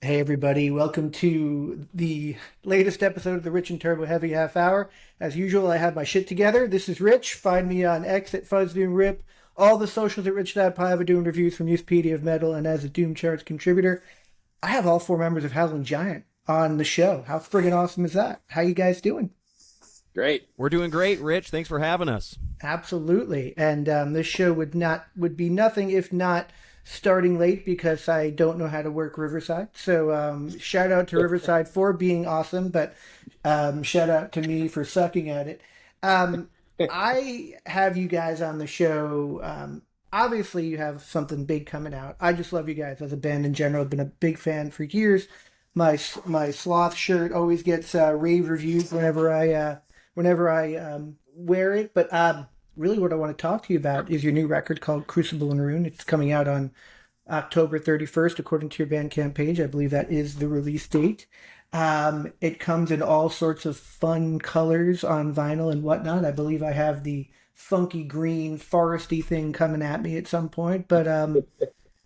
Hey everybody, welcome to the latest episode of the Rich and Turbo Heavy Half Hour. As usual, I have my shit together. This is Rich. Find me on X at FuzzDoomRip. All the socials at Rich.Piva, doing reviews from Newspedia of Metal, and as a Doom Charts contributor. I have all four members of Howling Giant on the show. How friggin' awesome is that? How you guys doing? Great. We're doing great, Rich. Thanks for having us. Absolutely. And this show would be nothing if not starting late because I don't know how to work Riverside. So shout out to Riverside for being awesome, but shout out to me for sucking at it. I have you guys on the show. Obviously, you have something big coming out. I just love you guys as a band in general. I've been a big fan for years. My sloth shirt always gets rave reviews whenever I wear it. But really what I want to talk to you about is your new record called Crucible Ruin. It's coming out on October 31st, according to your Bandcamp page. I believe that is the release date. It comes in all sorts of fun colors on vinyl and whatnot. I believe I have the funky green foresty thing coming at me at some point. But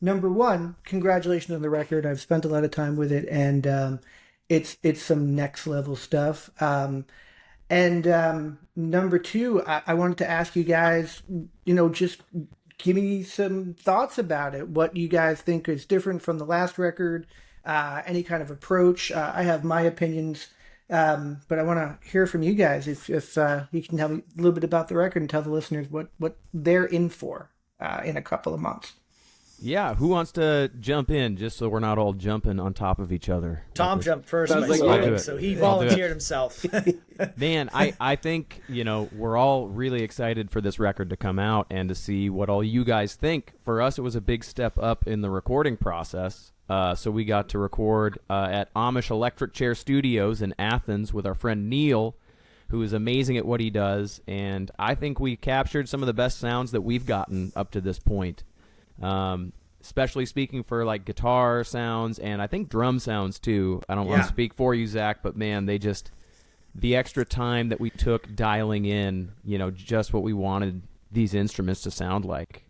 number one, congratulations on the record. I've spent a lot of time with it, and it's some next level stuff. And number two, I wanted to ask you guys, just give me some thoughts about it. What you guys think is different from the last record, any kind of approach. I have my opinions, but I want to hear from you guys if you can tell me a little bit about the record and tell the listeners what they're in for in a couple of months. Yeah, who wants to jump in just so we're not all jumping on top of each other? Tom jumped first, so he volunteered himself. Man, I think, we're all really excited for this record to come out and to see what all you guys think. For us, it was a big step up in the recording process. So we got to record at Amish Electric Chair Studios in Athens with our friend Neil, who is amazing at what he does. And I think we captured some of the best sounds that we've gotten up to this point. Especially speaking for like guitar sounds and I think drum sounds too. I don't want to speak for you, Zach, but man, the extra time that we took dialing in, just what we wanted these instruments to sound like.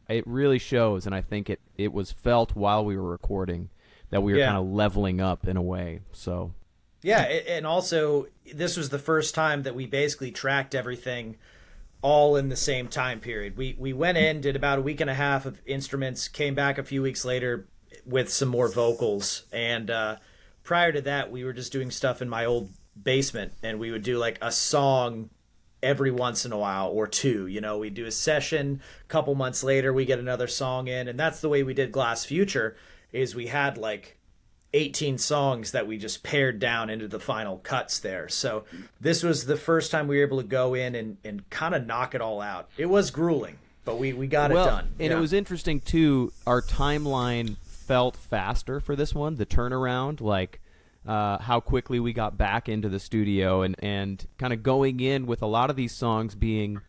It really shows, and I think it was felt while we were recording that we were kind of leveling up in a way. So yeah, and also this was the first time that we basically tracked everything all in the same time period. We went in, did about a week and a half of instruments, came back a few weeks later with some more vocals. And prior to that, we were just doing stuff in my old basement, and we would do like a song every once in a while or two. We'd do a session, a couple months later, we get another song in. And that's the way we did Glass Future, is we had like 18 songs that we just pared down into the final cuts there. So this was the first time we were able to go in and kind of knock it all out. It was grueling, but we got it done. And it was interesting, too. Our timeline felt faster for this one, the turnaround, like how quickly we got back into the studio and kind of going in with a lot of these songs being,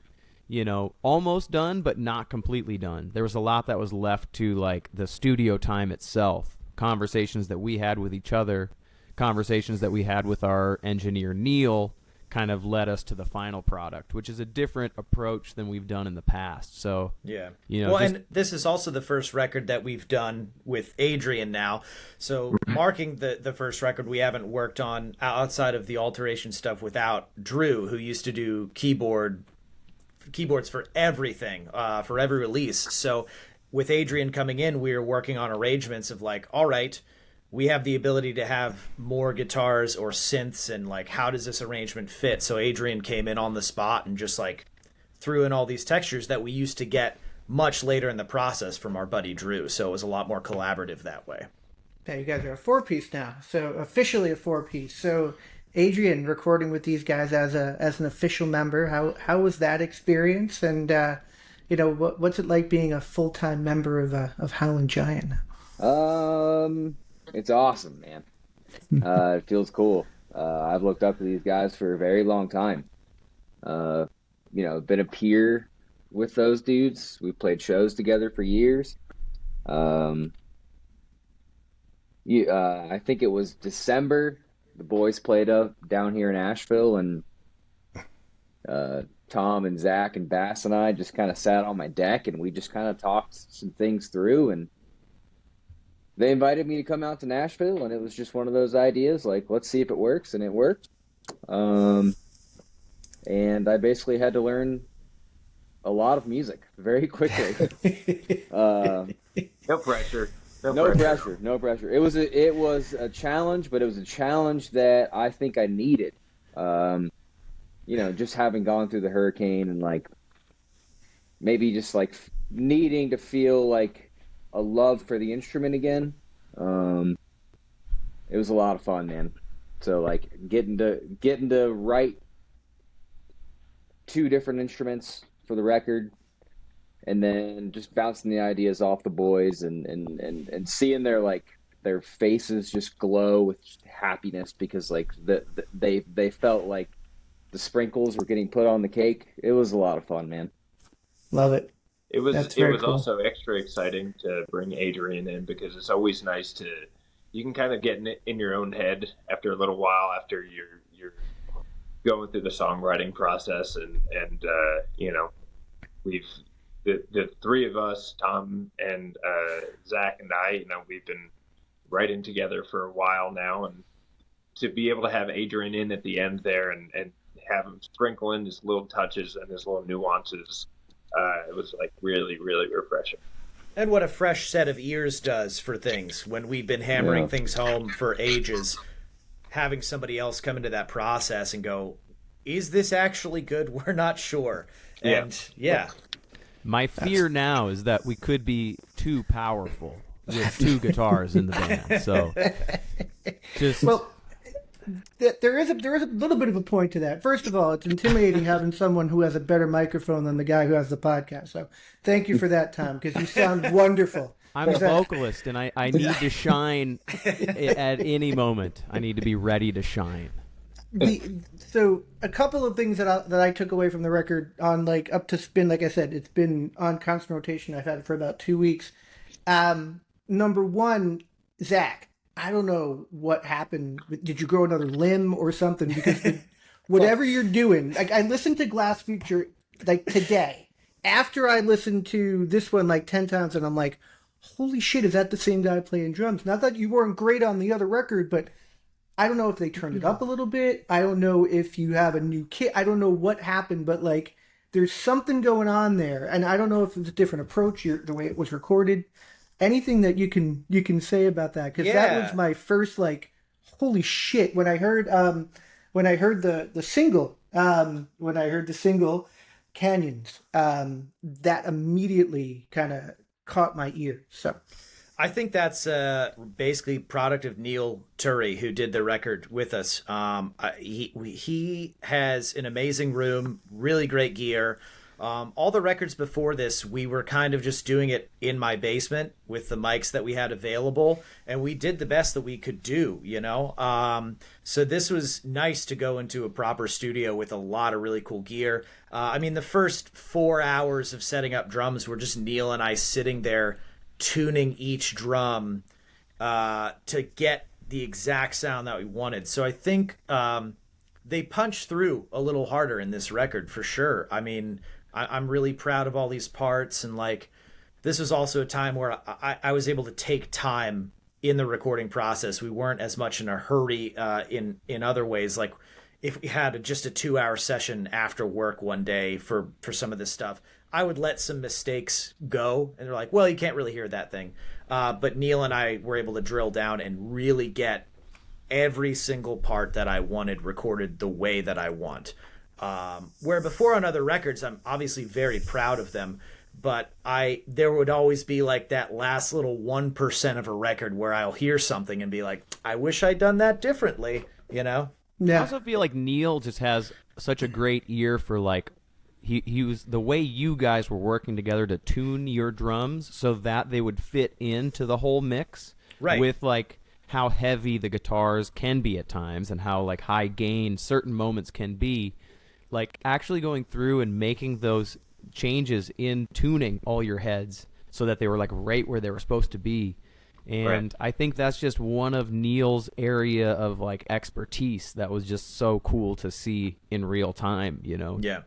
almost done, but not completely done. There was a lot that was left to like the studio time itself. Conversations that we had with each other, conversations that we had with our engineer Neil kind of led us to the final product, which is a different approach than we've done in the past. So and this is also the first record that we've done with Adrian now. So marking the first record we haven't worked on outside of the alteration stuff without Drew, who used to do keyboards for everything, for every release. So with Adrian coming in, we were working on arrangements of like, all right, we have the ability to have more guitars or synths, and like, how does this arrangement fit? So Adrian came in on the spot and just like threw in all these textures that we used to get much later in the process from our buddy Drew. So it was a lot more collaborative that way. Yeah, you guys are a four-piece now, so officially a four-piece. So Adrian recording with these guys as an official member, how was that experience? And what's it like being a full-time member of Howling Giant? It's awesome, man. It feels cool. I've looked up to these guys for a very long time. Been a peer with those dudes. We played shows together for years. I think it was December. The boys played up down here in Asheville, and Tom and Zach and Bass and I just kind of sat on my deck and we just kind of talked some things through, and they invited me to come out to Nashville, and it was just one of those ideas like, let's see if it works, and it worked. And I basically had to learn a lot of music very quickly. No pressure. No pressure. It was a challenge, but it was a challenge that I think I needed. Just having gone through the hurricane and like maybe just like needing to feel like a love for the instrument again. It was a lot of fun, man. So like getting to write 2 different instruments for the record, and then just bouncing the ideas off the boys and seeing their faces just glow with happiness because like they felt like the sprinkles were getting put on the cake. It was a lot of fun, man. Love it. It was cool. also extra exciting to bring Adrian in because it's always nice you can kind of get in your own head after a little while after you're going through the songwriting process and we've the 3 of us, Tom and Zach and I, we've been writing together for a while now, and to be able to have Adrian in at the end there and have him sprinkle in his little touches and his little nuances, it was like really, really refreshing. And what a fresh set of ears does for things when we've been hammering things home for ages. Having somebody else come into that process and go, is this actually good? We're not sure. And my fear now is that we could be too powerful with 2 guitars in the band. So just there is a little bit of a point to that. First of all, it's intimidating having someone who has a better microphone than the guy who has the podcast. So thank you for that, Tom, because you sound wonderful. I'm a vocalist, and I need to shine at any moment. I need to be ready to shine. So a couple of things that I took away from the record on like up to spin, like I said, it's been on constant rotation. I've had it for about 2 weeks. Number one, Zach, I don't know what happened. Did you grow another limb or something? Because whatever you're doing, like I listened to Glass Future like today after I listened to this one like 10 times, and I'm like, holy shit, is that the same guy playing drums? Not that you weren't great on the other record, but I don't know if they turned it up a little bit. I don't know if you have a new kit. I don't know what happened, but like there's something going on there, and I don't know if it's a different approach, the way it was recorded. Anything that you can say about that? Because that was my first like, holy shit, when I heard the single, Canyons, that immediately kind of caught my ear. So I think that's basically product of Neil Turry, who did the record with us. He has an amazing room, really great gear. All the records before this, we were kind of just doing it in my basement with the mics that we had available, and we did the best that we could do, So this was nice to go into a proper studio with a lot of really cool gear. The first 4 hours of setting up drums were just Neil and I sitting there tuning each drum to get the exact sound that we wanted. So I think they punched through a little harder in this record for sure. I'm really proud of all these parts, and like this was also a time where I was able to take time in the recording process. We weren't as much in a hurry in other ways. Like if we had just a 2-hour session after work one day for some of this stuff, I would let some mistakes go, and they're like, well, you can't really hear that thing. But Neil and I were able to drill down and really get every single part that I wanted recorded the way that I want. Where before on other records, I'm obviously very proud of them, but there would always be like that last little 1% of a record where I'll hear something and be like, I wish I'd done that differently, Yeah. I also feel like Neil just has such a great ear for like, he was the way you guys were working together to tune your drums so that they would fit into the whole mix, right? With like how heavy the guitars can be at times and how like high gain certain moments can be. Like actually going through and making those changes in tuning all your heads so that they were like right where they were supposed to be. And right. I think that's just one of Neil's area of like expertise that was just so cool to see in real time, Yeah.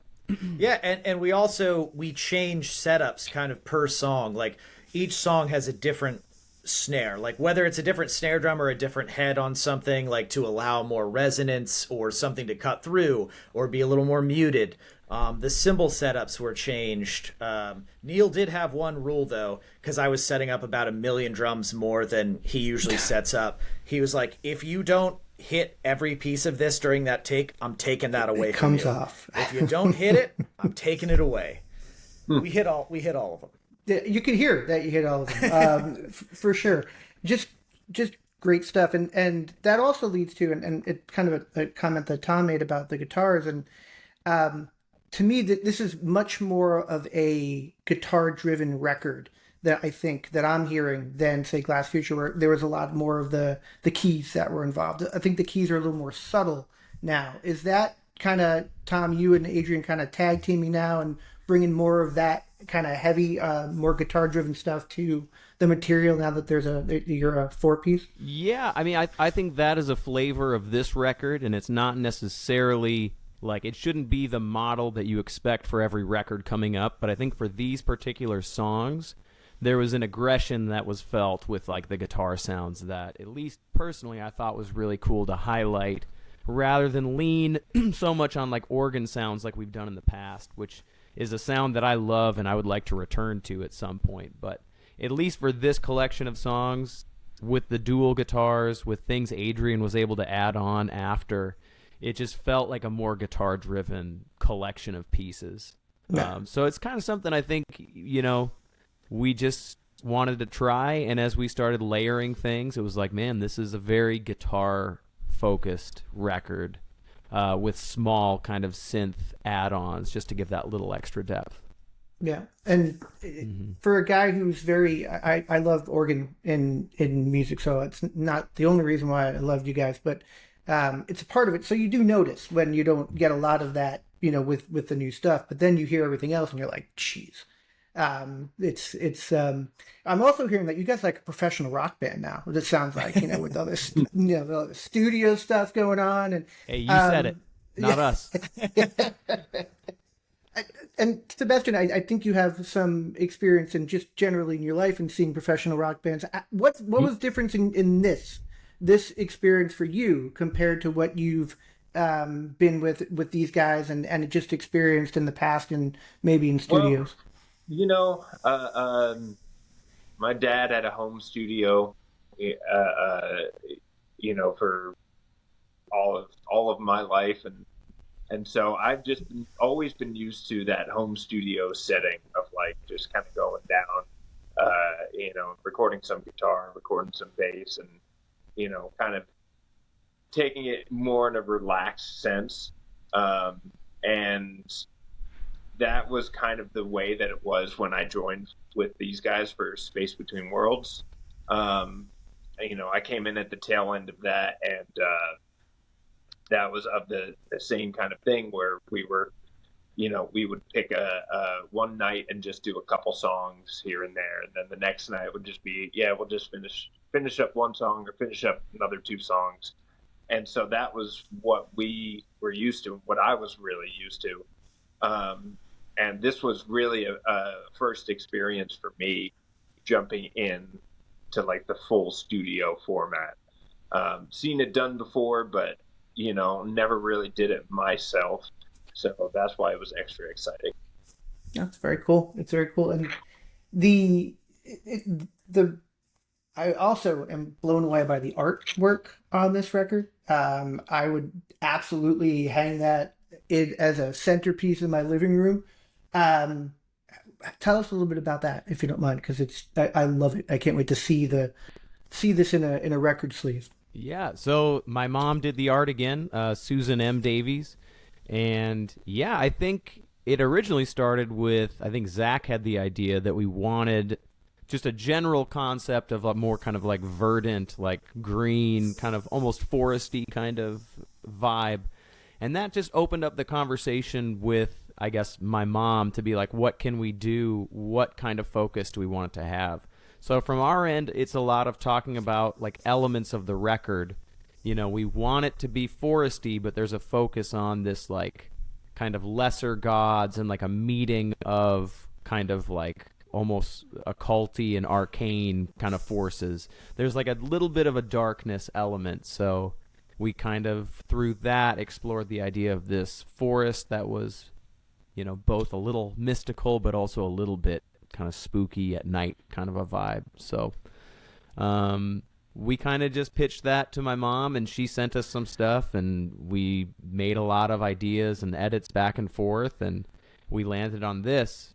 Yeah, and we change setups kind of per song. Like each song has a different snare, like whether it's a different snare drum or a different head on something, like to allow more resonance or something to cut through or be a little more muted. The cymbal setups were changed. Neil did have one rule though, because I was setting up about 1,000,000 drums more than he usually sets up. He was like, if you don't hit every piece of this during that take, I'm taking that away from you. Comes off. If you don't hit it, I'm taking it away. We hit all of them. Yeah, you could hear that you hit all of them, for sure. Just great stuff, and that also leads to, and it kind of a comment that Tom made about the guitars, and to me that this is much more of a guitar-driven record that I think that I'm hearing than say Glass Future, where there was a lot more of the keys that were involved. I think the keys are a little more subtle now. Is that kind of, Tom, you and Adrian kind of tag teaming now and bringing more of that kind of heavy, more guitar-driven stuff to the material now that you're a four-piece? Yeah, I mean, I think that is a flavor of this record, and it's not necessarily like, it shouldn't be the model that you expect for every record coming up, but I think for these particular songs, there was an aggression that was felt with like the guitar sounds that, at least personally, I thought was really cool to highlight, rather than lean so much on like organ sounds like we've done in the past, which is a sound that I love and I would like to return to at some point. But at least for this collection of songs, with the dual guitars, with things Adrian was able to add on after, it just felt like a more guitar-driven collection of pieces. Yeah. So it's kind of something I think, we just wanted to try, and as we started layering things, it was like, man, this is a very guitar-focused record with small kind of synth add-ons just to give that little extra depth. Yeah, and for a guy who's very, I love organ in music, so it's not the only reason why I love you guys, but it's a part of it. So you do notice when you don't get a lot of that, with the new stuff, but then you hear everything else and you're like, geez. It's I'm also hearing that you guys are like a professional rock band now. It sounds like, with all this, the studio stuff going on. And hey, you said it, not us. And Sebastian, I think you have some experience in just generally in your life in seeing professional rock bands. What was the difference in this experience for you compared to what you've been with these guys and just experienced in the past and maybe in studios? My dad had a home studio, for all of my life, and so I've just always been used to that home studio setting of like just kind of going down, recording some guitar, recording some bass, and kind of taking it more in a relaxed sense, and that was kind of the way that it was when I joined with these guys for Space Between Worlds. I came in at the tail end of that, and that was of the same kind of thing where we were, we would pick a one night and just do a couple songs here and there, and then the next night would just be, we'll just finish up one song or finish up another two songs. And so that was what we were used to, what I was really used to. And this was really a first experience for me, jumping in to like the full studio format. Seen it done before, but never really did it myself. So that's why it was extra exciting. That's very cool. It's very cool, and I also am blown away by the artwork on this record. I would absolutely hang that as a centerpiece in my living room. Tell us a little bit about that, if you don't mind, because I love it. I can't wait to see this in a record sleeve. Yeah, so my mom did the art again, Susan M. Davies, and I think it originally started with, I think Zach had the idea that we wanted just a general concept of a more kind of like verdant, like green, kind of almost foresty kind of vibe, and that just opened up the conversation with, I guess, my mom to be like, what can we do? What kind of focus do we want it to have? So from our end, it's a lot of talking about like elements of the record. We want it to be foresty, but there's a focus on this like kind of lesser gods and like a meeting of kind of like almost occulty and arcane kind of forces. There's like a little bit of a darkness element, so we kind of through that explored the idea of this forest that was, you know, both a little mystical but also a little bit kind of spooky at night kind of a vibe. So we kind of just pitched that to my mom, and she sent us some stuff, and we made a lot of ideas and edits back and forth, and we landed on this.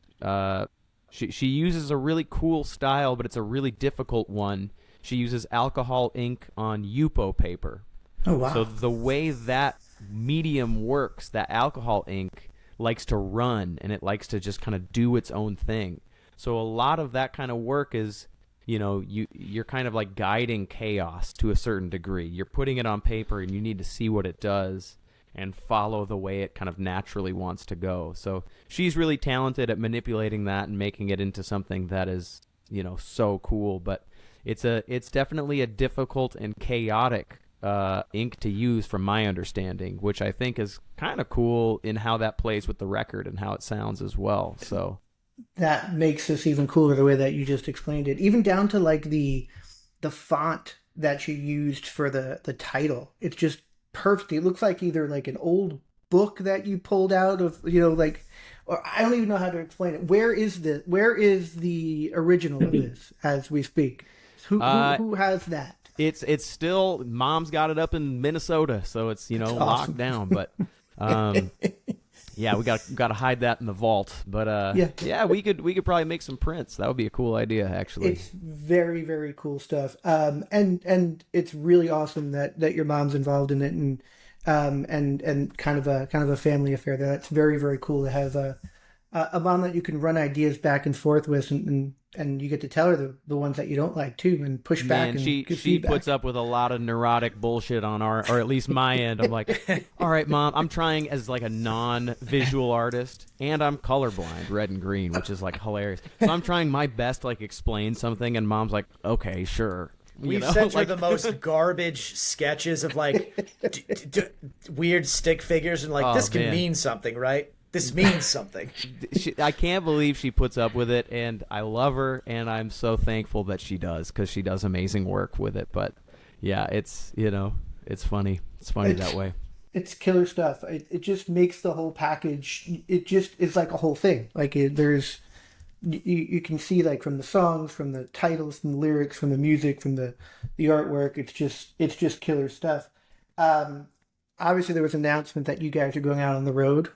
She uses a really cool style, but it's a really difficult one. She uses alcohol ink on Yupo paper. Oh, wow. So the way that medium works, that alcohol ink likes to run, and it likes to just kind of do its own thing. So a lot of that kind of work is, you know, you're kind of like guiding chaos to a certain degree. You're putting it on paper, and you need to see what it does and follow the way it kind of naturally wants to go. So she's really talented at manipulating that and making it into something that is, you know, so cool. But it's definitely a difficult and chaotic ink to use from my understanding, which I think is kind of cool in how that plays with the record and how it sounds as well. So that makes this even cooler the way that you just explained it, even down to like the font that you used for the title. It's just perfect. It looks like either like an old book that you pulled out of, you know, like, or I don't even know how to explain it. Where is the original of this as we speak? Who has that? It's still, Mom's got it up in Minnesota, so it's, you know, That's locked awesome. down. But yeah, we got to hide that in the vault. But yeah, we could probably make some prints. That would be a cool idea, actually. It's very, very cool stuff. And it's really awesome that your mom's involved in it, and kind of a family affair. That's very, very cool to have a mom that you can run ideas back and forth with, and you get to tell her the ones that you don't like too, and push back. And she give feedback. puts up with a lot of neurotic bullshit on our, or at least my end. I'm like, all right, Mom, I'm trying as like a non-visual artist, and I'm colorblind, red and green, which is like hilarious. So I'm trying my best to like explain something, and Mom's like, okay, sure. We've sent her the most garbage sketches of like weird stick figures, and like, this can mean something, right? This means something. I can't believe she puts up with it, and I love her, and I'm so thankful that she does, because she does amazing work with it. But yeah, it's, you know, it's funny. It's funny that way. It's killer stuff. It just makes the whole package. It just is like a whole thing. Like you can see like from the songs, from the titles, from the lyrics, from the music, from the artwork. It's just killer stuff. Obviously, there was an announcement that you guys are going out on the road.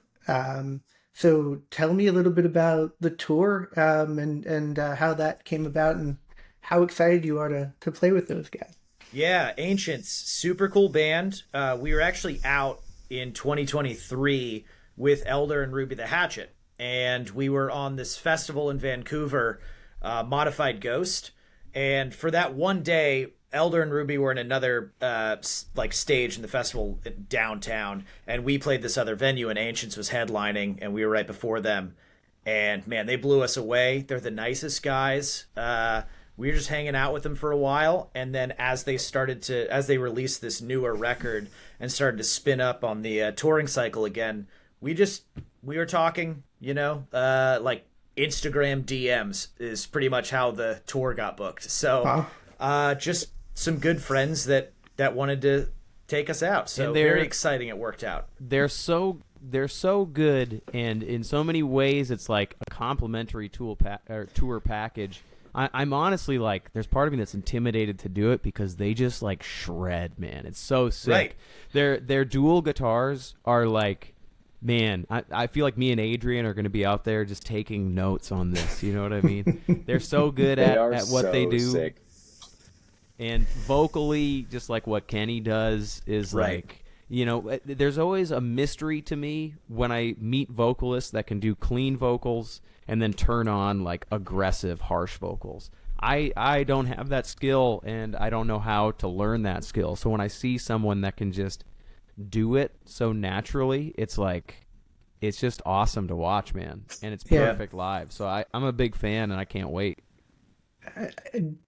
So tell me a little bit about the tour, and how that came about, and how excited you are to play with those guys. Yeah, Ancients, super cool band. We were actually out in 2023 with Elder and Ruby the Hatchet, and we were on this festival in Vancouver, Modified Ghost, and for that one day, Elder and Ruby were in another like stage in the festival downtown, and we played this other venue, and Ancients was headlining, and we were right before them. And man, they blew us away. They're the nicest guys. We were just hanging out with them for a while, and then as they released this newer record and started to spin up on the touring cycle again, we were talking, you know, like Instagram DMs is pretty much how the tour got booked. So just some good friends that wanted to take us out. So very exciting. It worked out. They're so good, and in so many ways, it's like a complimentary tour package. I'm honestly like, there's part of me that's intimidated to do it because they just like shred, man. It's so sick. Right. Their dual guitars are like, man, I feel like me and Adrian are going to be out there just taking notes on this. You know what I mean? They're so good at what they do. Sick. And vocally, just like what Kenny does is like, you know, there's always a mystery to me when I meet vocalists that can do clean vocals and then turn on like aggressive, harsh vocals. I don't have that skill, and I don't know how to learn that skill. So when I see someone that can just do it so naturally, it's like, it's just awesome to watch, man. And it's perfect live. So I'm a big fan, and I can't wait.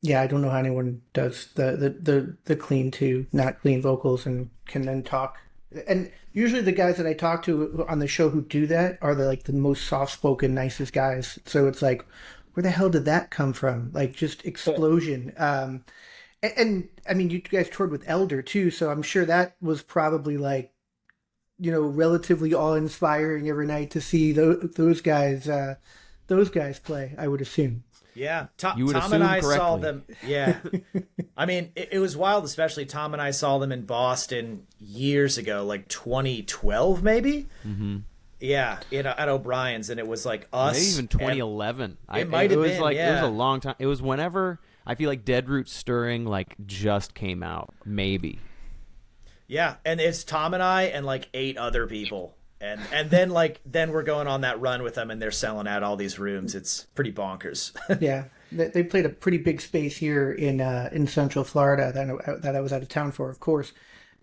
Yeah, I don't know how anyone does the clean to not clean vocals and can then talk. And usually the guys that I talk to on the show who do that are the most soft spoken, nicest guys. So it's like, where the hell did that come from? Like just explosion. And I mean, you guys toured with Elder too, so I'm sure that was probably like, relatively awe-inspiring every night to see those guys play. I would assume. Yeah, You would Tom and I assume saw correctly. them. Yeah, I mean, it was wild. Especially Tom and I saw them in Boston years ago, like 2012, maybe. Mm-hmm. Yeah, at O'Brien's, and it was like us. Maybe even 2011. It might have was been. like Yeah. it was a long time. It was whenever I feel like Dead Root Stirring like just came out. Maybe. Yeah, and it's Tom and I and like 8 other people. And then we're going on that run with them, and they're selling out all these rooms. It's pretty bonkers. Yeah, they played a pretty big space here in Central Florida that I was out of town for, of course.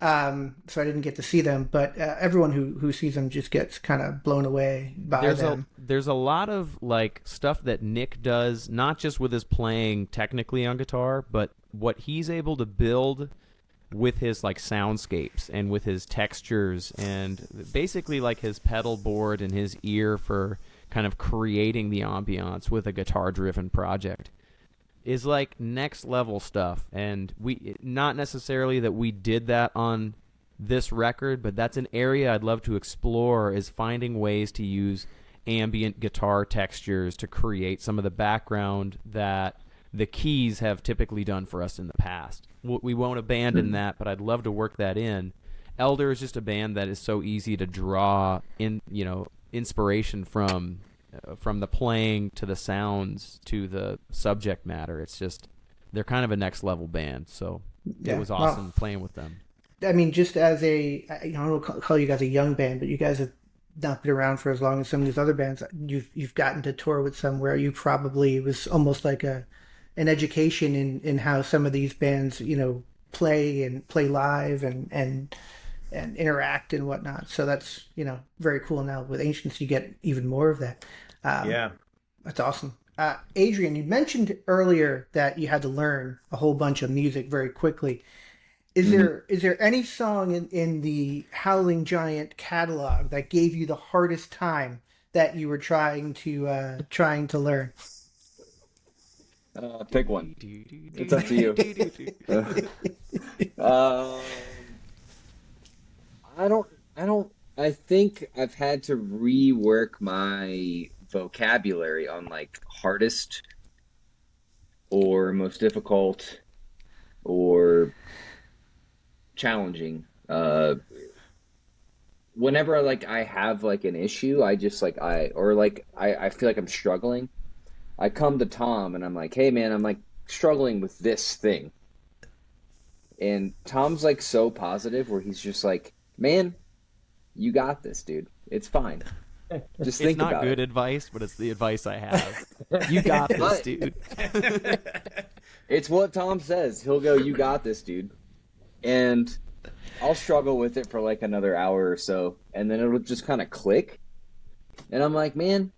So I didn't get to see them, but everyone who sees them just gets kind of blown away by them. There's a lot of like stuff that Nick does, not just with his playing technically on guitar, but what he's able to build with his like soundscapes and with his textures and basically like his pedal board and his ear for kind of creating the ambiance with a guitar driven project is like next level stuff. And we, not necessarily that we did that on this record, but that's an area I'd love to explore, is finding ways to use ambient guitar textures to create some of the background that the keys have typically done for us in the past. We won't abandon that, but I'd love to work that in. Elder is just a band that is so easy to draw in, inspiration from the playing to the sounds to the subject matter. It's just, they're kind of a next level band. So it was awesome playing with them. I mean, just as I don't call you guys a young band, but you guys have not been around for as long as some of these other bands. You've gotten to tour with some where you probably, it was almost like an education in how some of these bands, play live and interact and whatnot. So that's, very cool. Now with Ancients, you get even more of that. Yeah. That's awesome. Adrian, you mentioned earlier that you had to learn a whole bunch of music very quickly. Is there any song in the Howling Giant catalog that gave you the hardest time that you were trying to learn? Pick one. It's up to you. I think I've had to rework my vocabulary on like hardest or most difficult or challenging. Whenever I have like an issue, I just I feel like I'm struggling, I come to Tom and I'm like, hey man, I'm like struggling with this thing. And Tom's like so positive, where he's just like, man, you got this, dude. It's fine. Just think about it. It's not good advice, but it's the advice I have. You got this, dude. It's what Tom says. He'll go, you got this, dude. And I'll struggle with it for like another hour or so, and then it'll just kind of click. And I'm like, man,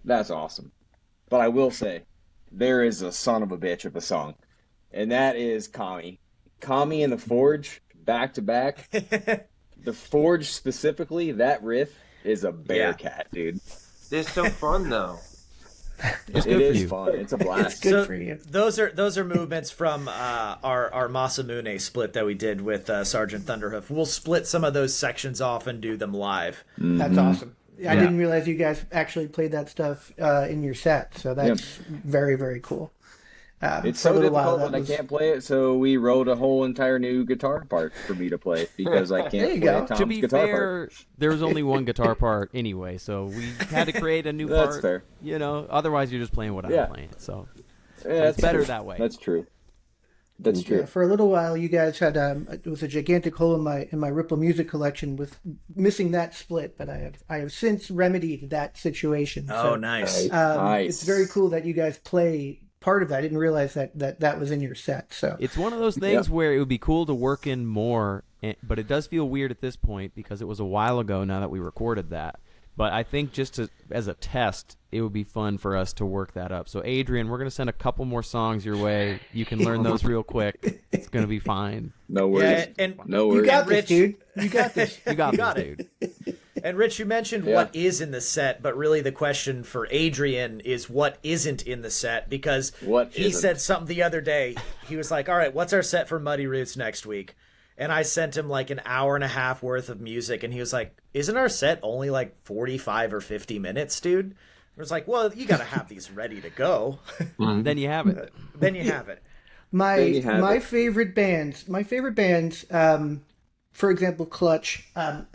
that's awesome. But I will say, there is a son of a bitch of a song, and that is Kami. Kami and the Forge, back to back. The Forge specifically, that riff is a bear cat, dude. It's so fun though. It's good It for is you. fun. It's a blast. It's good for you. Those are movements from our Masamune split that we did with Sergeant Thunderhoof. We'll split some of those sections off and do them live. That's awesome. I didn't realize you guys actually played that stuff in your set, so that's very, very cool. It's so difficult that I can't play it, so we wrote a whole entire new guitar part for me to play because I can't play Tom's To be guitar fair, part. there was only one guitar part anyway, so we had to create a new part. That's fair. Otherwise you're just playing what I'm playing. So Yeah, it's better that way. That's true. That's true. Yeah, for a little while, you guys had it was a gigantic hole in my Ripple music collection with missing that split, but I have since remedied that situation. Oh, So, nice. Nice. It's very cool that you guys play part of that. I didn't realize that was in your set. So It's one of those things where it would be cool to work in more, but it does feel weird at this point because it was a while ago now that we recorded that, But I think just as a test, it would be fun for us to work that up. So, Adrian, we're going to send a couple more songs your way. You can learn those real quick. It's going to be fine. No worries. No worries. You got Rich, this, dude. You got this. You got this, it. dude. And Rich, you mentioned what is in the set, but really the question for Adrian is what isn't in the set, because he said something the other day. He was like, all right, what's our set for Muddy Roots next week? And I sent him like an hour and a half worth of music, and he was like, isn't our set only like 45 or 50 minutes, dude? I was like, well, you got to have these ready to go. Then you have it. Then you have it. My favorite bands, for example, Clutch, an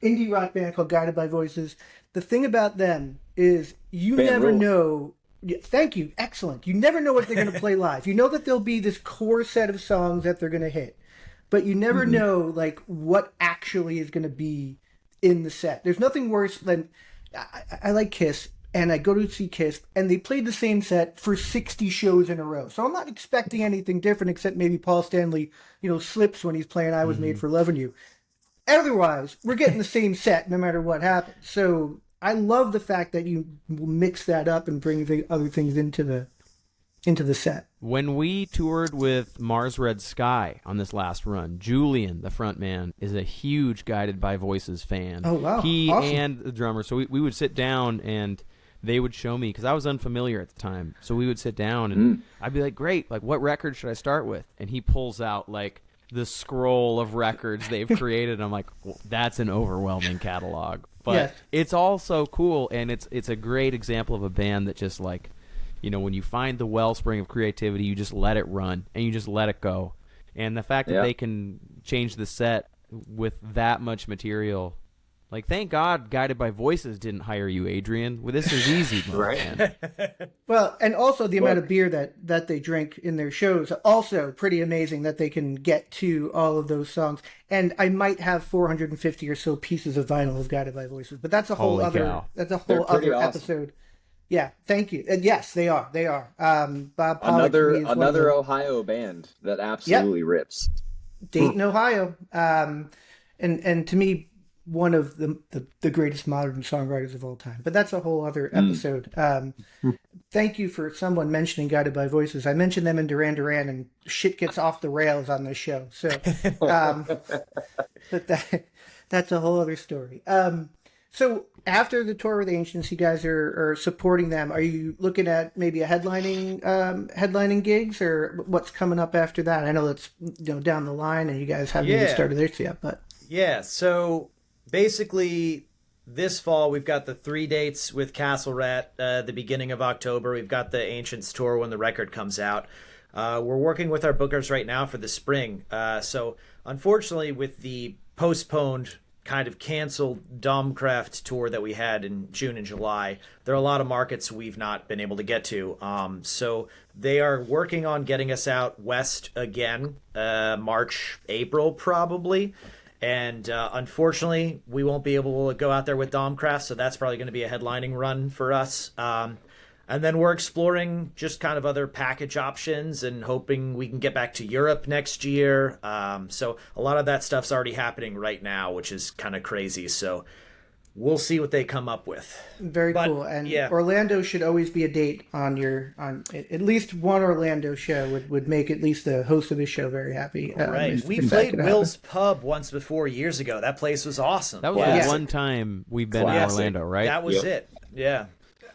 indie rock band called Guided by Voices. The thing about them is you never know. Thank you. Excellent. You never know what they're going to play live. You know that there'll be this core set of songs that they're going to hit, but you never know like what actually is going to be in the set. There's nothing worse than I like Kiss, and I go to see Kiss, and they played the same set for 60 shows in a row. So I'm not expecting anything different, except maybe Paul Stanley, slips when he's playing "I Was Made for Loving You." Otherwise, we're getting the same set no matter what happens. So I love the fact that you mix that up and bring the other things into the set. When we toured with Mars Red Sky on this last run, Julian, the front man, is a huge Guided by Voices fan. Oh, wow. He Awesome. and the drummer. So we would sit down and they would show me, because I was unfamiliar at the time. So we would sit down and I'd be like, great, like what record should I start with? And he pulls out like the scroll of records they've created. I'm like, well, that's an overwhelming catalog. But it's all so cool, and it's a great example of a band that just like, when you find the wellspring of creativity, you just let it run and you just let it go. And the fact that they can change the set with that much material, like, thank God Guided by Voices didn't hire you, Adrian. Well, this is easy, man. Well, and also the amount of beer that they drink in their shows, also pretty amazing that they can get to all of those songs. And I might have 450 or so pieces of vinyl of Guided by Voices, but that's a whole other awesome. episode. Yeah, thank you. And yes, they are. Bob Pollock another Ohio band that absolutely rips. Dayton, Ohio, and to me, one of the greatest modern songwriters of all time. But that's a whole other episode. Thank you for someone mentioning Guided by Voices. I mentioned them in Duran Duran, and shit gets off the rails on this show. So, but that's a whole other story. So after the tour with Ancients, you guys are supporting them. Are you looking at maybe a headlining gigs, or what's coming up after that? I know that's down the line, and you guys haven't even started this yet. But so basically this fall we've got the 3 dates with Castle Rat. The beginning of October we've got the Ancients tour when the record comes out. We're working with our bookers right now for the spring. So unfortunately, with the postponed, kind of canceled Domcraft tour that we had in June and July, there are a lot of markets we've not been able to get to. So they are working on getting us out west again, March, April probably. And unfortunately, we won't be able to go out there with Domcraft, so that's probably going to be a headlining run for us. And then we're exploring just kind of other package options and hoping we can get back to Europe next year. So a lot of that stuff's already happening right now, which is kind of crazy. So we'll see what they come up with. Very cool. And Orlando should always be a date on at least one Orlando show would make at least the host of this show very happy. Right. We played Will's Pub once before years ago. That place was awesome. That was the one time we've been in Orlando, right? That was it. Yeah.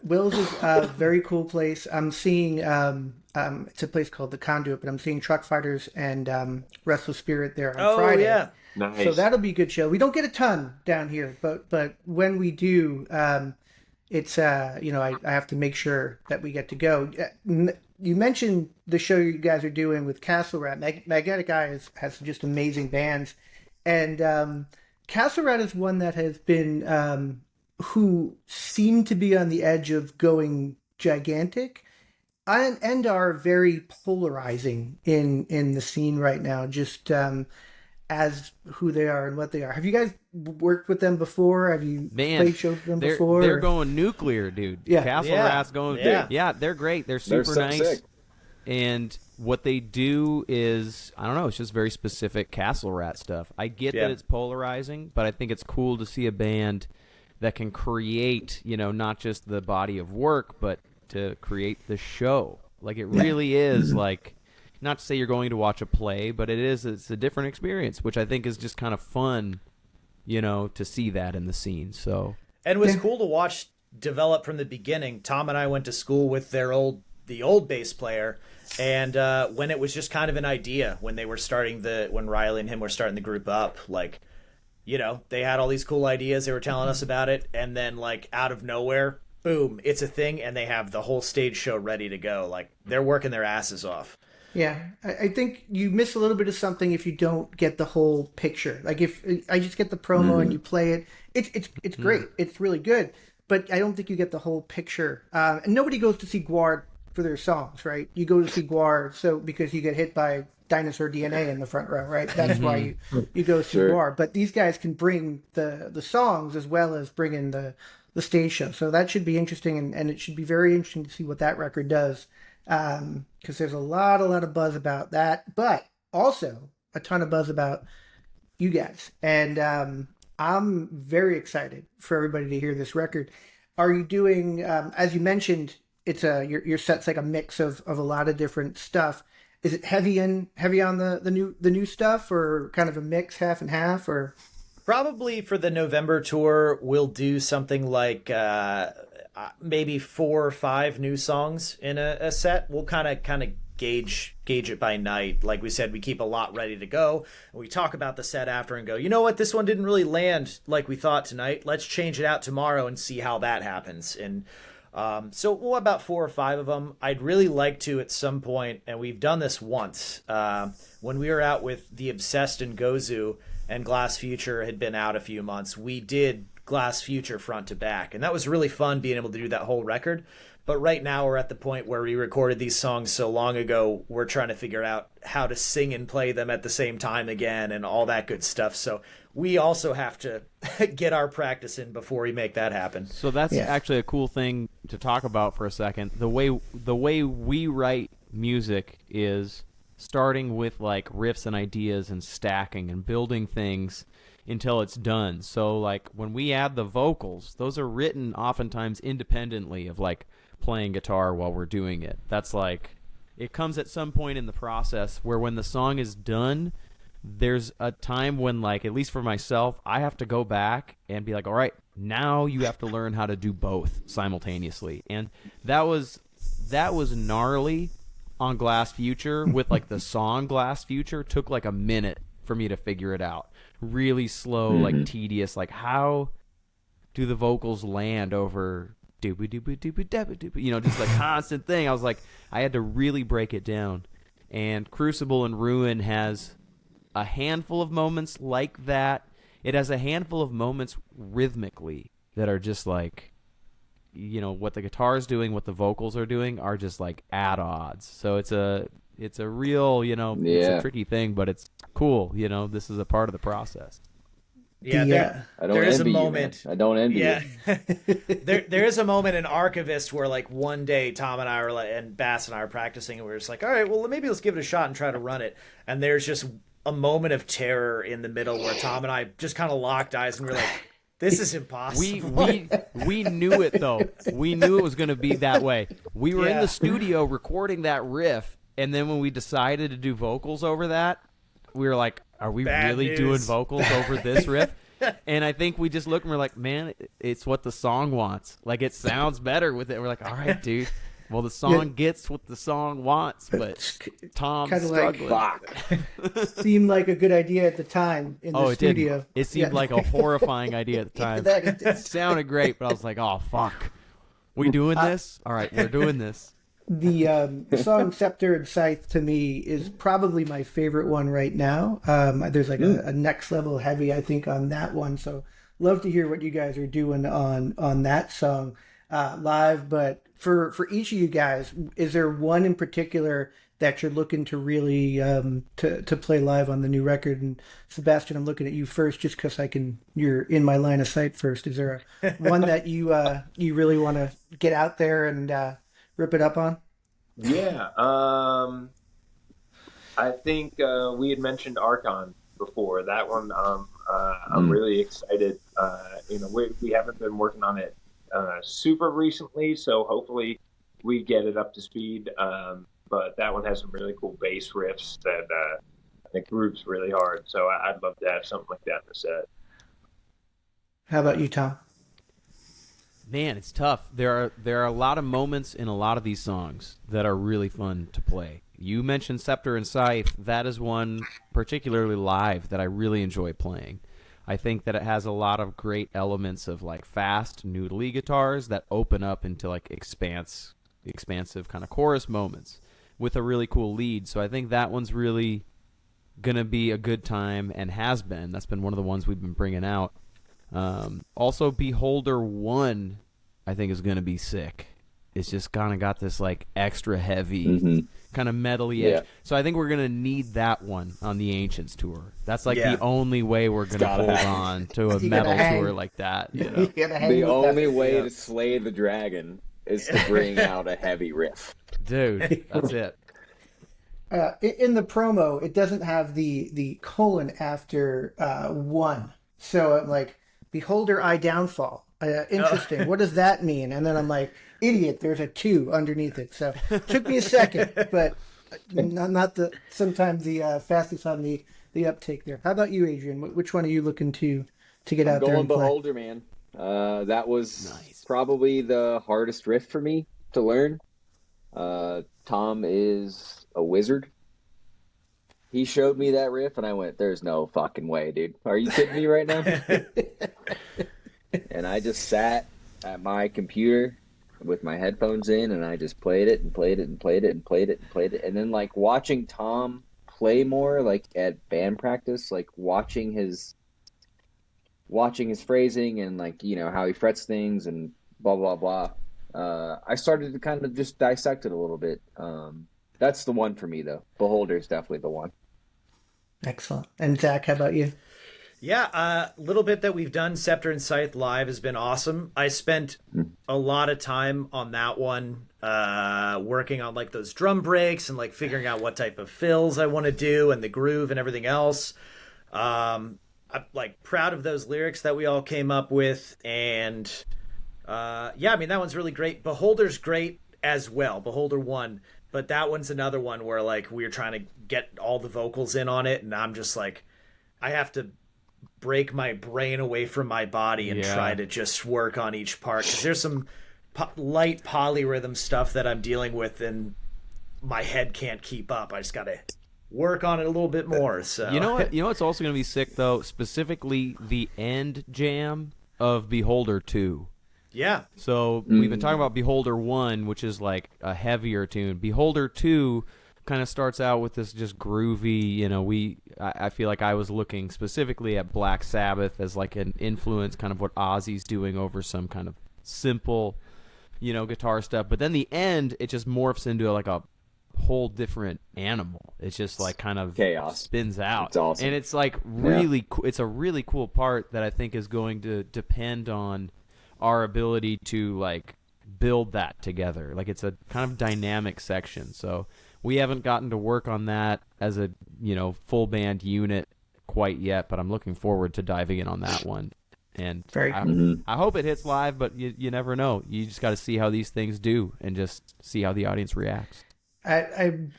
Will's is a very cool place. I'm seeing it's a place called The Conduit, but I'm seeing Truck Fighters and Restless Spirit there on Friday. Yeah. Nice. So that'll be a good show. We don't get a ton down here, but when we do, it's I have to make sure that we get to go. You mentioned the show you guys are doing with Castle Rat. Magnetic Eye has just amazing bands, and Castle Rat is one that has been who seem to be on the edge of going gigantic, and are very polarizing in the scene right now. Just as who they are and what they are. Have you guys worked with them before? Have you played shows with them before? They're going nuclear, dude. Yeah. Castle Rat's going. Yeah, they're great. They're super nice. Sick. And what they do is, I don't know, it's just very specific Castle Rat stuff. I get that it's polarizing, but I think it's cool to see a band that can create, not just the body of work, but to create the show. Like it really is like, not to say you're going to watch a play, but it's a different experience, which I think is just kind of fun, to see that in the scene. So, and it was cool to watch develop from the beginning. Tom and I went to school with the old bass player, and when it was just kind of an idea, when they were when Riley and him were starting the group up, like, they had all these cool ideas, they were telling us about it, and then like out of nowhere, boom, it's a thing, and they have the whole stage show ready to go. Like they're working their asses off. Yeah, I think you miss a little bit of something if you don't get the whole picture. Like if I just get the promo and you play it, it's great. It's really good, but I don't think you get the whole picture. And nobody goes to see Guar for their songs, right? You go to see Guar because you get hit by dinosaur DNA in the front row, right? That's why you go see Guar. But these guys can bring the songs as well as bring in the stage show. So that should be interesting, and it should be very interesting to see what that record does. Because there's a lot of buzz about that, but also a ton of buzz about you guys. And I'm very excited for everybody to hear this record. Are you doing, as you mentioned, your set's like a mix of a lot of different stuff. Is it heavy on the new stuff, or kind of a mix, half and half, or? Probably for the November tour, we'll do something like maybe 4 or 5 new songs in a set. We'll kind of gauge it by night. Like we said, we keep a lot ready to go, and we talk about the set after and go, you know what, this one didn't really land like we thought tonight. Let's change it out tomorrow and see how that happens. And so we'll have about 4 or 5 of them. I'd really like to at some point, and we've done this once, when we were out with The Obsessed and Gozu, and Glass Future had been out a few months, we did Glass Future front to back, and that was really fun being able to do that whole record. But right now we're at the point where we recorded these songs so long ago, we're trying to figure out how to sing and play them at the same time again and all that good stuff. So we also have to get our practice in before we make that happen. So that's actually a cool thing to talk about for a second. The way we write music is starting with like riffs and ideas and stacking and building things until it's done. So like when we add the vocals, those are written oftentimes independently of like playing guitar while we're doing it. That's like, it comes at some point in the process where when the song is done, there's a time when, like, at least for myself, I have to go back and be like, all right, now you have to learn how to do both simultaneously. And that was gnarly on Glass Future. With like the song Glass Future took like a minute for me to figure it out. Really slow, like tedious, like how do the vocals land over dooba dooba dooba dooba dooba, just like constant thing. I was like, I had to really break it down. And Crucible and Ruin has a handful of moments like that. It has a handful of moments rhythmically that are just like, what the guitar is doing, what the vocals are doing are just like at odds. So it's a real, it's a tricky thing, but it's cool. This is a part of the process. Yeah, there is a moment. I don't envy you. There is a moment in Archivist where, like, one day Tom and I were and Bass and I were practicing, and we were just like, all right, well, maybe let's give it a shot and try to run it. And there's just a moment of terror in the middle where Tom and I just kind of locked eyes and we were like, this is impossible. We knew it, though. We knew it was going to be that way. We were in the studio recording that riff, and then when we decided to do vocals over that, we were like, are we really doing vocals over this riff? And I think we just looked and we're like, man, it's what the song wants. Like, it sounds better with it. We're like, all right, dude. Well, the song gets what the song wants, but Tom's struggling. Like, seemed like a good idea at the time in the studio. Didn't. It seemed like a horrifying idea at the time. It sounded great, but I was like, oh, fuck. We doing this? All right, we're doing this. The song Scepter and Scythe to me is probably my favorite one right now. There's like a next level heavy, I think, on that one. So love to hear what you guys are doing on that song live. But for each of you guys, is there one in particular that you're looking to really to play live on the new record? And Sebastian, I'm looking at you first just because you're in my line of sight first. Is there one that you really want to get out there and rip it up on? Yeah, I think we had mentioned Archon before. That one, I'm really excited We haven't been working on it super recently, so hopefully we get it up to speed. But that one has some really cool bass riffs that I think grooves really hard. So I'd love to have something like that in the set. How about you, Tom? Man, it's tough. There are a lot of moments in a lot of these songs that are really fun to play. You mentioned Scepter and Scythe. That is one particularly live that I really enjoy playing. I think that it has a lot of great elements of like fast noodly guitars that open up into like expansive kind of chorus moments with a really cool lead. So I think that one's really gonna be a good time and has been. That's been one of the ones we've been bringing out. Also, Beholder 1, I think, is going to be sick. It's just kind of got this, like, extra heavy, kind of metal-y edge. So I think we're going to need that one on the Ancients tour. That's, like, the only way we're going to hold on to a metal tour like that. You know? The only way to slay the dragon is to bring out a heavy riff. Dude, that's it. In the promo, it doesn't have the colon after 1. So I'm like, Beholder I Downfall. Interesting. What does that mean? And then I'm like, idiot, there's a 2 underneath it. So it took me a second, but not sometimes the fastest on the uptake there. How about you, Adrian? Which one are you looking to get out there and play? Beholder, man. That was probably the hardest riff for me to learn. Tom is a wizard. He showed me that riff, and I went, there's no fucking way, dude. Are you kidding me right now? And I just sat at my computer with my headphones in, and I just played it and played it and played it and played it and played it. And then, like, watching Tom play more, like, at band practice, like, watching his phrasing and, like, you know, how he frets things and blah, blah, blah. I started to kind of just dissect it a little bit. That's the one for me, though. Beholder is definitely the one. Excellent. And Zach, how about you? Yeah, a little bit that we've done Scepter and Scythe live has been awesome. I spent a lot of time on that one, working on like those drum breaks and like figuring out what type of fills I want to do and the groove and everything else. I'm like proud of those lyrics that we all came up with, and yeah, I mean that one's really great. Beholder's great as well. Beholder 1. But that one's another one where, like, we're trying to get all the vocals in on it, and I'm just like, I have to break my brain away from my body and try to just work on each part. Because there's some light polyrhythm stuff that I'm dealing with, and my head can't keep up. I just got to work on it a little bit more. So You know what's also going to be sick, though? Specifically, the end jam of Beholder 2. Yeah. So we've been talking about Beholder 1, which is like a heavier tune. Beholder 2 kind of starts out with this just groovy, you know, I feel like I was looking specifically at Black Sabbath as like an influence, kind of what Ozzy's doing over some kind of simple, you know, guitar stuff. But then the end, it just morphs into like a whole different animal. It's just like kind of chaos, spins out. It's awesome. And it's like really it's a really cool part that I think is going to depend on our ability to like build that together. Like it's a kind of dynamic section. So we haven't gotten to work on that as a, you know, full band unit quite yet, but I'm looking forward to diving in on that one. And I hope it hits live, but you never know. You just got to see how these things do and just see how the audience reacts. I'm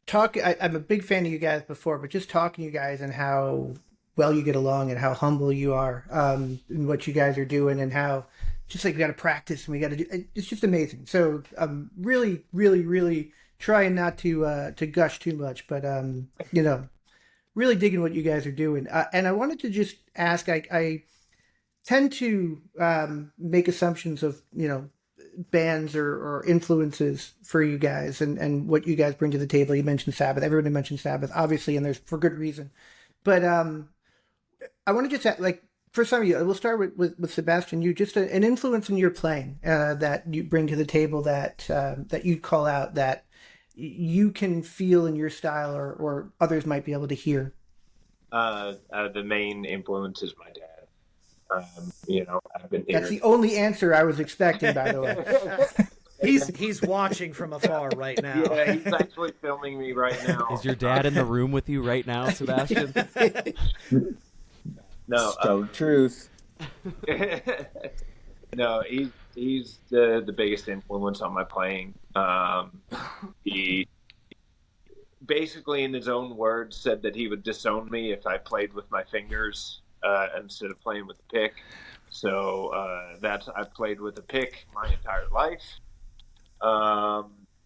a big fan of you guys before, but just talking to you guys and how well you get along and how humble you are, and what you guys are doing, and how just like we got to practice and we got to do. It's just amazing. So I'm really, really, really trying not to gush too much, but you know, really digging what you guys are doing. And I wanted to just ask. I tend to make assumptions of, you know, bands or influences for you guys and what you guys bring to the table. You mentioned Sabbath. Everybody mentioned Sabbath, obviously, and there's for good reason. But I want to just add, like, for some of you, we'll start with Sebastian. You just an influence in your playing that you bring to the table that you call out that you can feel in your style or others might be able to hear. The main influence is my dad. You know, I've been here. That's the only answer I was expecting, by the way. He's watching from afar right now. Yeah, he's actually filming me right now. Is your dad in the room with you right now, Sebastian? No, so truth. No, he's the biggest influence on my playing. He basically, in his own words, said that he would disown me if I played with my fingers instead of playing with the pick. So that's I've played with a pick my entire life.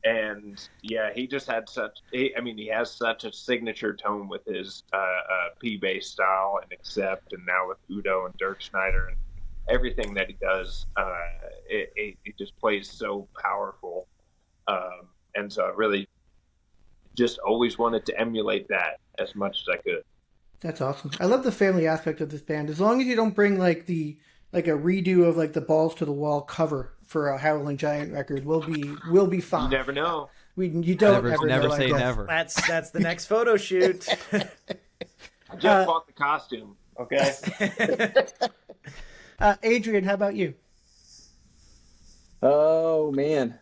And yeah, he just had he has such a signature tone with his P-bass style and Accept, and now with Udo and Dirk Schneider and everything that he does, it just plays so powerful. And so I really just always wanted to emulate that as much as I could. That's awesome. I love the family aspect of this band. As long as you don't bring like a redo of like the balls to the wall cover for a Howling Giant record, we'll be fine. You never know. You don't Never know, say I guess. never. That's the next photo shoot. I just bought the costume. Okay. Adrian, how about you? Oh man,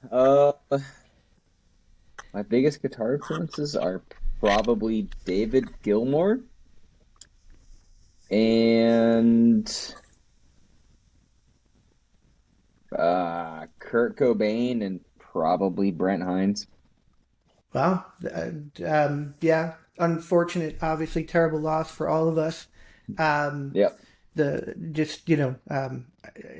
my biggest guitar influences are probably David Gilmour and Kurt Cobain and probably Brent Hines. Well, yeah, unfortunate, obviously terrible loss for all of us. Yep.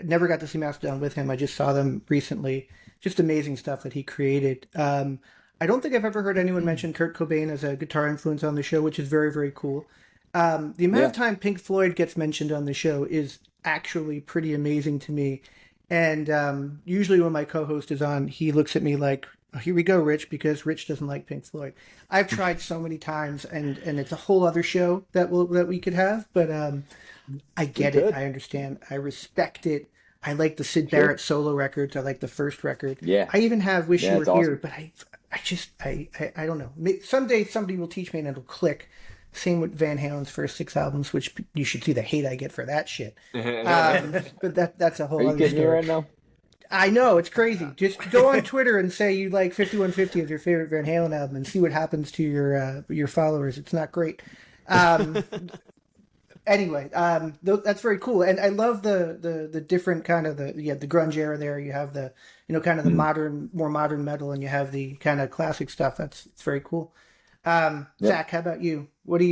Never got to see Mastodon with him. I just saw them recently. Just amazing stuff that he created. I don't think I've ever heard anyone mention Kurt Cobain as a guitar influence on the show, which is very, very cool. The amount of time Pink Floyd gets mentioned on the show is actually pretty amazing to me. And usually when my co-host is on, he looks at me like, oh, here we go, Rich, because Rich doesn't like Pink Floyd. I've tried so many times, and it's a whole other show that we could have, but I get it. I understand. I respect it. I like the Syd Barrett solo records. I like the first record. Yeah. I even have Wish You Were awesome. Here, but I don't know. Someday somebody will teach me and it'll click. Same with Van Halen's first 6 albums, which you should see the hate I get for that shit. But that's a whole Are you other kidding me story. right now? I know, it's crazy. Just go on Twitter and say you like 5150 as your favorite Van Halen album and see what happens to your followers. It's not great. Anyway, that's very cool, and I love the different kind of the grunge era there. You have the kind of the more modern metal, and you have the kind of classic stuff. It's very cool. Zach, how about you? Who do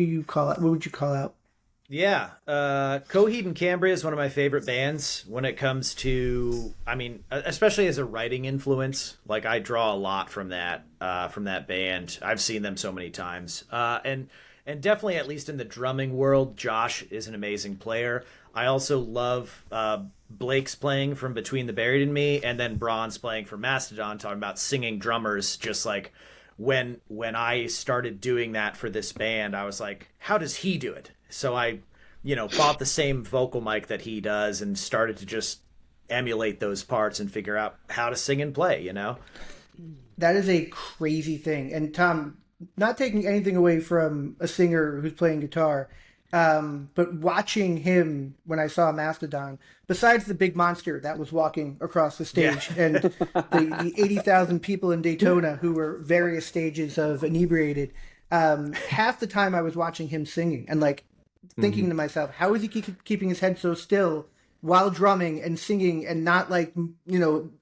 you call out? What would you call out? Yeah, Coheed and Cambria is one of my favorite bands when it comes to, especially as a writing influence. Like I draw a lot from that band. I've seen them so many times, and definitely, at least in the drumming world, Josh is an amazing player. I also love Blake's playing from Between the Buried and Me, and then Braun's playing for Mastodon, talking about singing drummers. Just like when I started doing that for this band, I was like, how does he do it? So I, bought the same vocal mic that he does and started to just emulate those parts and figure out how to sing and play, That is a crazy thing. And Tom, not taking anything away from a singer who's playing guitar, but watching him when I saw Mastodon, besides the big monster that was walking across the stage and the 80,000 people in Daytona who were various stages of inebriated, half the time I was watching him singing and like thinking to myself, how is he keeping his head so still while drumming and singing and not like,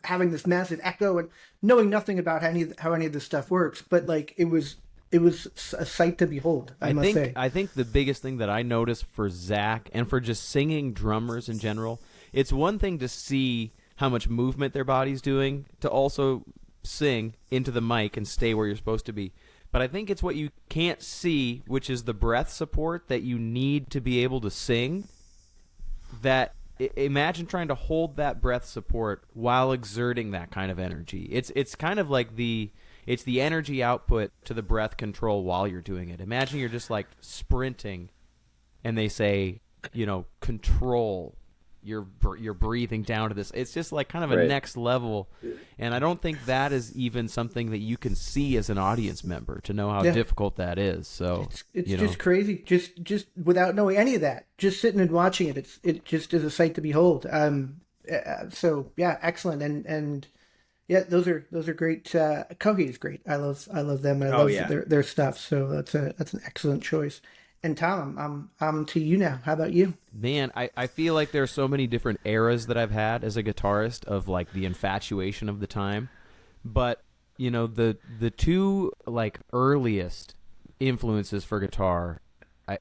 having this massive echo and knowing nothing about how any of this stuff works. But like, it was a sight to behold, I must say. I think the biggest thing that I noticed for Zach and for just singing drummers in general, it's one thing to see how much movement their body's doing, to also sing into the mic and stay where you're supposed to be. But I think it's what you can't see, which is the breath support that you need to be able to sing. That imagine trying to hold that breath support while exerting that kind of energy. It's kind of like it's the energy output to the breath control while you're doing it. Imagine you're just like sprinting, and they say, control. You're breathing down to this. It's just like kind of a next level, and I don't think that is even something that you can see as an audience member to know how difficult that is. So it's just crazy. Just without knowing any of that, just sitting and watching it, it just is a sight to behold. So yeah, excellent, and yeah, those are great. Coheed is great. I love them. I love their stuff. So that's an excellent choice. And Tom, I'm to you now. How about you? Man, I feel like there are so many different eras that I've had as a guitarist of like the infatuation of the time. But, you know, the two like earliest influences for guitar,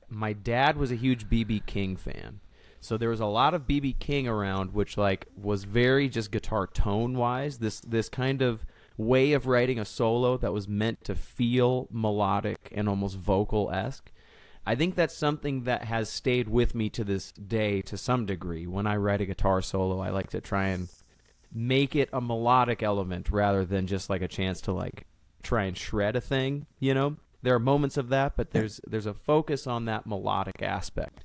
my dad was a huge B.B. King fan. So there was a lot of B.B. King around, which like was very just guitar tone wise. This kind of way of writing a solo that was meant to feel melodic and almost vocal-esque. I think that's something that has stayed with me to this day to some degree. When I write a guitar solo, I like to try and make it a melodic element rather than just like a chance to like try and shred a thing, you know? There are moments of that, but there's a focus on that melodic aspect.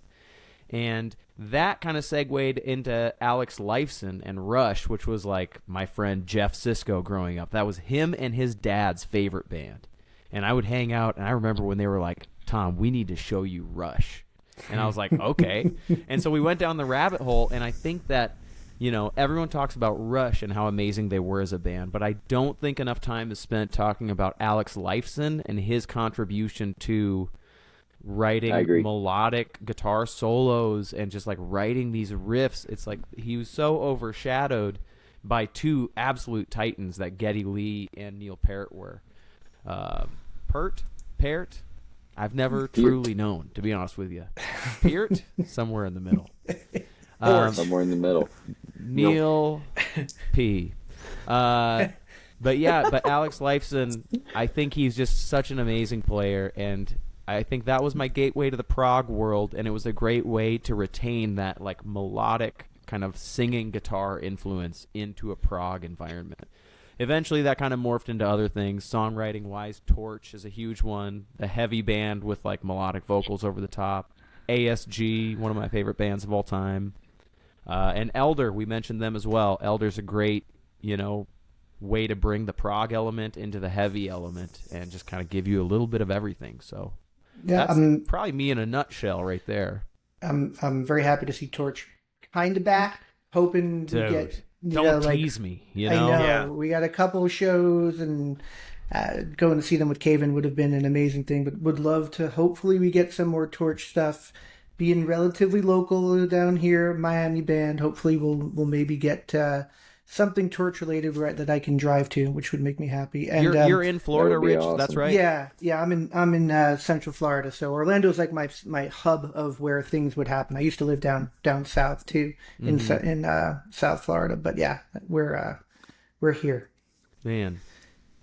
And that kind of segued into Alex Lifeson and Rush, which was like my friend Jeff Sisko growing up. That was him and his dad's favorite band. And I would hang out, and I remember when they were like, Tom, we need to show you Rush. And I was like, okay. And so we went down the rabbit hole, and I think that, you know, everyone talks about Rush and how amazing they were as a band, but I don't think enough time is spent talking about Alex Lifeson and his contribution to writing melodic guitar solos and just like writing these riffs. It's like he was so overshadowed by two absolute titans that Geddy Lee and Neil Peart were. Peart? I've never truly known, to be honest with you. Peart? Somewhere in the middle. Somewhere in the middle. Neil P. But Alex Lifeson, I think he's just such an amazing player, and I think that was my gateway to the prog world, and it was a great way to retain that like melodic kind of singing guitar influence into a prog environment. Eventually, that kind of morphed into other things. Songwriting-wise, Torch is a huge one. The heavy band with like melodic vocals over the top. ASG, one of my favorite bands of all time. And Elder, we mentioned them as well. Elder's a great, you know, way to bring the prog element into the heavy element and just kind of give you a little bit of everything. So Yeah, that's probably me in a nutshell right there. I'm very happy to see Torch kind of back. Hoping to Dude, get. Don't tease me, you know? I know. Yeah. We got a couple of shows, and going to see them with Caven would have been an amazing thing, but would love to. Hopefully we get some more Torch stuff. Being relatively local down here, Miami band, hopefully we'll maybe get something Torch related that I can drive to, which would make me happy. And you're in Florida, Rich, awesome. that's right? Yeah, I'm in Central Florida, so Orlando's like my hub of where things would happen. I used to live down south too, in South Florida, but yeah, we're here. Man.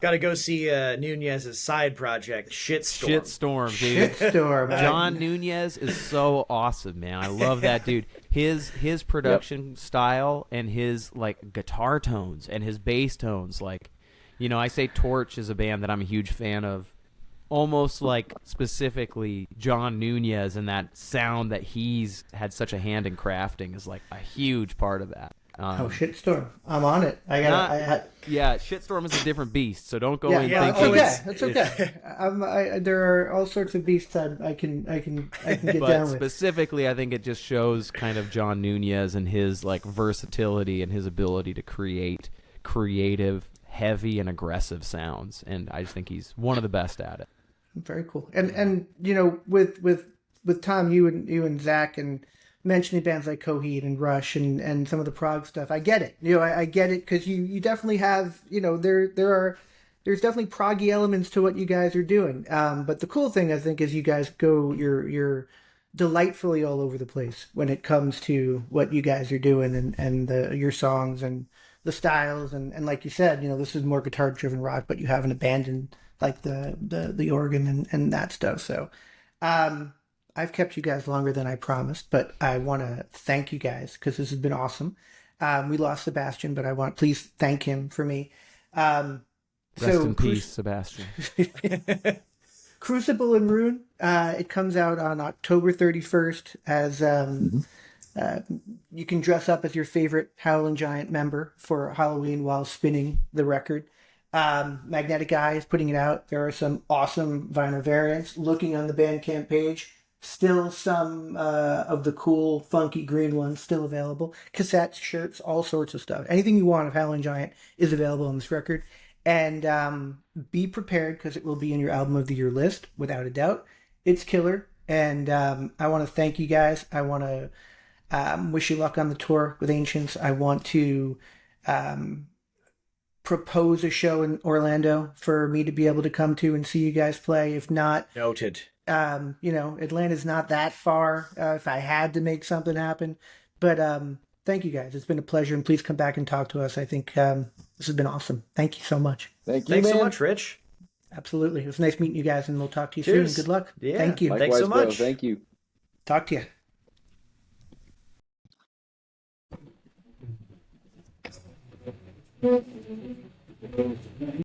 Got to go see Nunez's side project, Shitstorm. Shitstorm, dude. Shitstorm. John Nunez is so awesome, man. I love that dude. His production style and his like guitar tones and his bass tones, like, you know, I say Torch is a band that I'm a huge fan of. Almost like specifically John Nunez and that sound that he's had such a hand in crafting is like a huge part of that. Shitstorm. I'm on it. Yeah, Shitstorm is a different beast, so don't go in thinking. It's okay. There are all sorts of beasts I can get but down with. Specifically, I think it just shows kind of John Nunez and his like versatility and his ability to create creative, heavy, and aggressive sounds, and I just think he's one of the best at it. Very cool. And you know, with Tom, you and Zach, and mentioning bands like Coheed and Rush and some of the prog stuff, I get it. You know, I get it, because you definitely have, you know, there's definitely proggy elements to what you guys are doing. But the cool thing, I think, is you guys you're delightfully all over the place when it comes to what you guys are doing and your songs and the styles, and like you said, you know, this is more guitar driven rock, but you haven't abandoned like the organ and that stuff. So I've kept you guys longer than I promised, but I want to thank you guys because this has been awesome. We lost Sebastian, but please thank him for me. Rest in peace, Sebastian. Crucible Ruin. It comes out on October 31st as you can dress up as your favorite Howling Giant member for Halloween while spinning the record. Magnetic Eye is putting it out. There are some awesome vinyl variants. Looking on the Bandcamp page, still some of the cool, funky green ones still available. Cassettes, shirts, all sorts of stuff. Anything you want of Howling Giant is available on this record. And be prepared, because it will be in your Album of the Year list, without a doubt. It's killer. And I want to thank you guys. I want to wish you luck on the tour with Ancients. I want to um, propose a show in Orlando for me to be able to come to and see you guys play. If not, Noted. Atlanta's not that far if I had to make something happen. But thank you guys. It's been a pleasure, and please come back and talk to us. I think this has been awesome. Thank you so much. Thank you, Thanks man. so much, Rich. Absolutely. It was nice meeting you guys, and we'll talk to you Cheers. soon. Good luck. Yeah. Thank you. Thanks so Likewise, much. bro. Thank you. Talk to you.